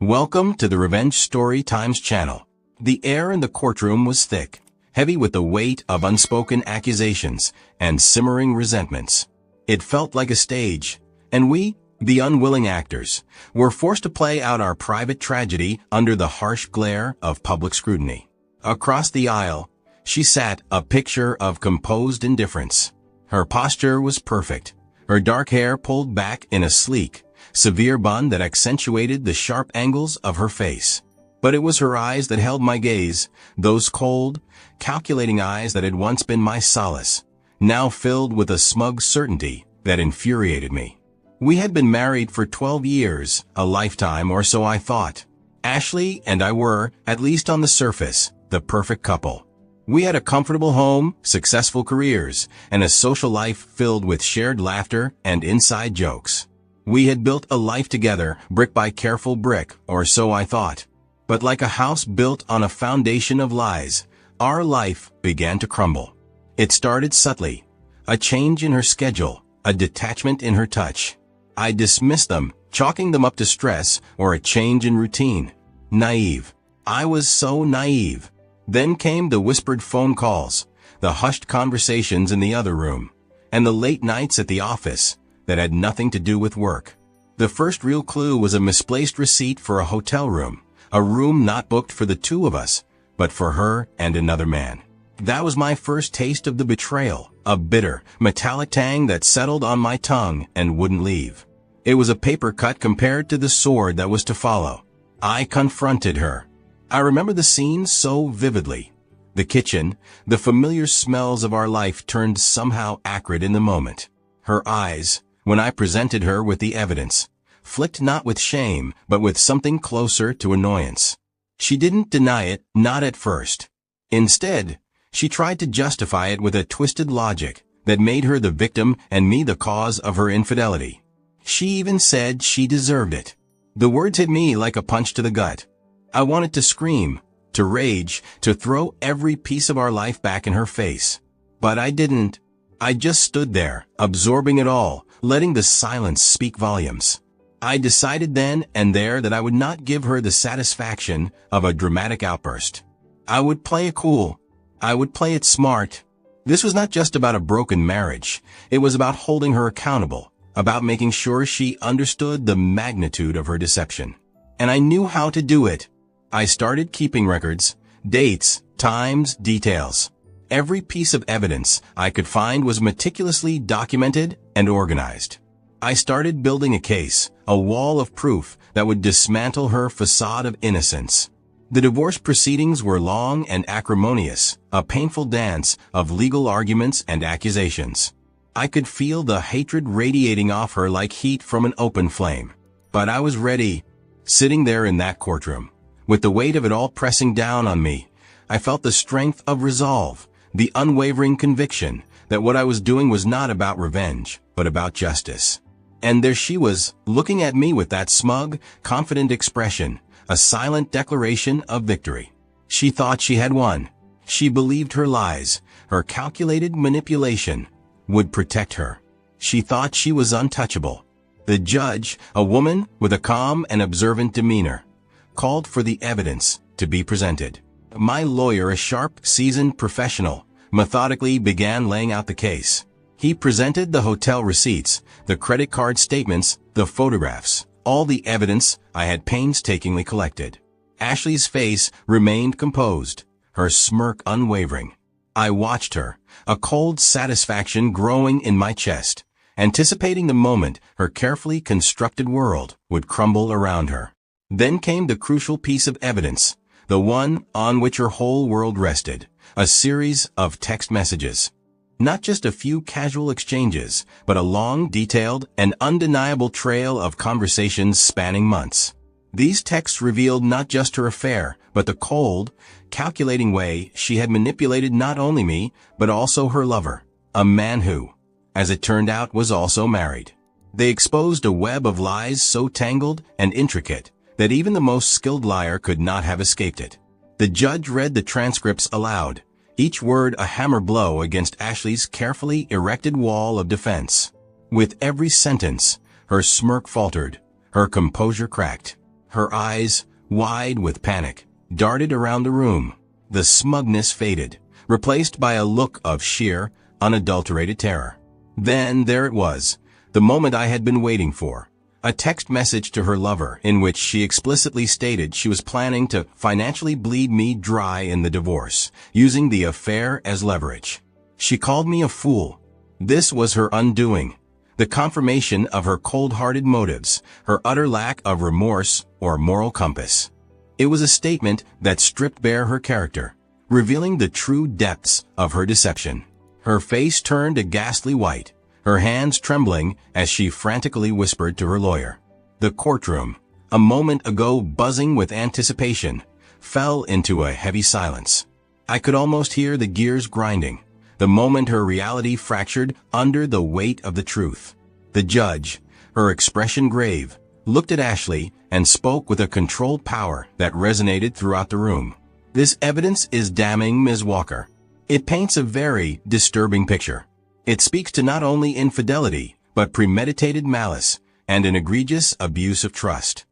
Welcome to the Revenge Story Times channel. The air in the courtroom was thick, heavy with the weight of unspoken accusations and simmering resentments. It felt like a stage, and we, the unwilling actors, were forced to play out our private tragedy under the harsh glare of public scrutiny. Across the aisle, she sat, a picture of composed indifference. Her posture was perfect, her dark hair pulled back in a sleek, severe bun that accentuated the sharp angles of her face. But it was her eyes that held my gaze, those cold, calculating eyes that had once been my solace, now filled with a smug certainty that infuriated me. We had been married for 12 years, a lifetime or so I thought. Ashley and I were, at least on the surface, the perfect couple. We had a comfortable home, successful careers, and a social life filled with shared laughter and inside jokes. We had built a life together, brick by careful brick, or so I thought. But like a house built on a foundation of lies, our life began to crumble. It started subtly. A change in her schedule, a detachment in her touch. I dismissed them, chalking them up to stress or a change in routine. Naive. I was so naive. Then came the whispered phone calls, the hushed conversations in the other room, and the late nights at the office that had nothing to do with work. The first real clue was a misplaced receipt for a hotel room, a room not booked for the two of us, but for her and another man. That was my first taste of the betrayal, a bitter, metallic tang that settled on my tongue and wouldn't leave. It was a paper cut compared to the sword that was to follow. I confronted her. I remember the scene so vividly. The kitchen, the familiar smells of our life turned somehow acrid in the moment. Her eyes, when I presented her with the evidence, flicked not with shame, but with something closer to annoyance. She didn't deny it, not at first. Instead, she tried to justify it with a twisted logic that made her the victim and me the cause of her infidelity. She even said she deserved it. The words hit me like a punch to the gut. I wanted to scream, to rage, to throw every piece of our life back in her face. But I didn't. I just stood there, absorbing it all, letting the silence speak volumes. I decided then and there that I would not give her the satisfaction of a dramatic outburst. I would play it cool. I would play it smart. This was not just about a broken marriage. It was about holding her accountable, about making sure she understood the magnitude of her deception. And I knew how to do it. I started keeping records, dates, times, details. Every piece of evidence I could find was meticulously documented and organized. I started building a case, a wall of proof that would dismantle her facade of innocence. The divorce proceedings were long and acrimonious, a painful dance of legal arguments and accusations. I could feel the hatred radiating off her like heat from an open flame. But I was ready. Sitting there in that courtroom, with the weight of it all pressing down on me, I felt the strength of resolve, the unwavering conviction that what I was doing was not about revenge, but about justice. And there she was, looking at me with that smug, confident expression, a silent declaration of victory. She thought she had won. She believed her lies, her calculated manipulation, would protect her. She thought she was untouchable. The judge, a woman with a calm and observant demeanor, called for the evidence to be presented. My lawyer, a sharp, seasoned professional, methodically began laying out the case. He presented the hotel receipts, the credit card statements, the photographs, all the evidence I had painstakingly collected. Ashley's face remained composed, her smirk unwavering. I watched her, a cold satisfaction growing in my chest, anticipating the moment her carefully constructed world would crumble around her. Then came the crucial piece of evidence, the one on which her whole world rested, a series of text messages. Not just a few casual exchanges, but a long, detailed, and undeniable trail of conversations spanning months. These texts revealed not just her affair, but the cold, calculating way she had manipulated not only me, but also her lover, a man who, as it turned out, was also married. They exposed a web of lies so tangled and intricate that even the most skilled liar could not have escaped it. The judge read the transcripts aloud, each word a hammer blow against Ashley's carefully erected wall of defense. With every sentence, her smirk faltered, her composure cracked. Her eyes, wide with panic, darted around the room. The smugness faded, replaced by a look of sheer, unadulterated terror. Then there it was, the moment I had been waiting for. A text message to her lover in which she explicitly stated she was planning to financially bleed me dry in the divorce, using the affair as leverage. She called me a fool. This was her undoing, the confirmation of her cold-hearted motives, her utter lack of remorse or moral compass. It was a statement that stripped bare her character, revealing the true depths of her deception. Her face turned a ghastly white, her hands trembling as she frantically whispered to her lawyer. The courtroom, a moment ago buzzing with anticipation, fell into a heavy silence. I could almost hear the gears grinding, the moment her reality fractured under the weight of the truth. The judge, her expression grave, looked at Ashley and spoke with a controlled power that resonated throughout the room. "This evidence is damning, Ms. Walker. It paints a very disturbing picture. It speaks to not only infidelity, but premeditated malice and an egregious abuse of trust."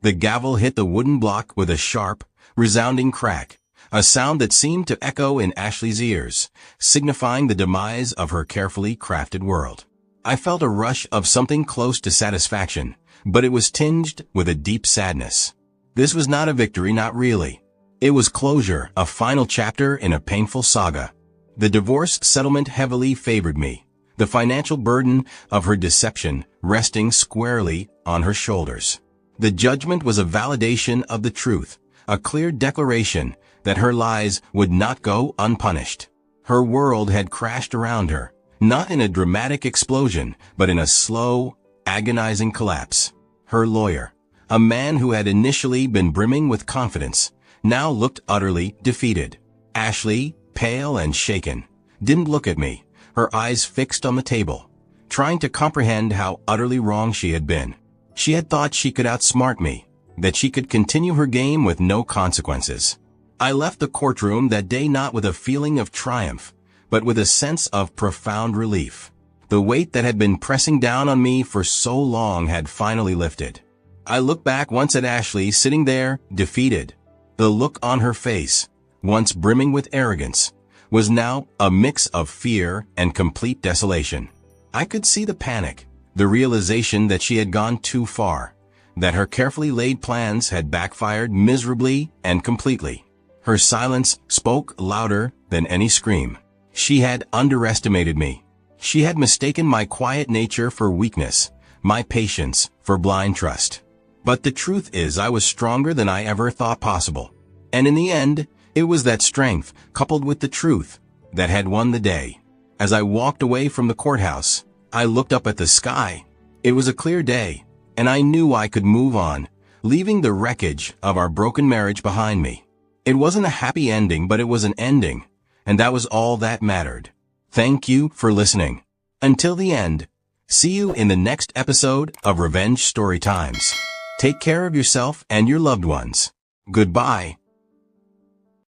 The gavel hit the wooden block with a sharp, resounding crack, a sound that seemed to echo in Ashley's ears, signifying the demise of her carefully crafted world. I felt a rush of something close to satisfaction, but it was tinged with a deep sadness. This was not a victory, not really. It was closure, a final chapter in a painful saga. The divorce settlement heavily favored me, the financial burden of her deception resting squarely on her shoulders. The judgment was a validation of the truth, a clear declaration that her lies would not go unpunished. Her world had crashed around her, not in a dramatic explosion, but in a slow, agonizing collapse. Her lawyer, a man who had initially been brimming with confidence, now looked utterly defeated. Ashley, pale and shaken, didn't look at me, her eyes fixed on the table, trying to comprehend how utterly wrong she had been. She had thought she could outsmart me, that she could continue her game with no consequences. I left the courtroom that day not with a feeling of triumph, but with a sense of profound relief. The weight that had been pressing down on me for so long had finally lifted. I looked back once at Ashley sitting there, defeated. The look on her face, once brimming with arrogance, was now a mix of fear and complete desolation. I could see the panic, the realization that she had gone too far, that her carefully laid plans had backfired miserably and completely. Her silence spoke louder than any scream. She had underestimated me. She had mistaken my quiet nature for weakness, my patience for blind trust. But the truth is, I was stronger than I ever thought possible. And in the end, it was that strength, coupled with the truth, that had won the day. As I walked away from the courthouse, I looked up at the sky. It was a clear day, and I knew I could move on, leaving the wreckage of our broken marriage behind me. It wasn't a happy ending, but it was an ending, and that was all that mattered. Thank you for listening. Until the end, see you in the next episode of Revenge Story Times. Take care of yourself and your loved ones. Goodbye.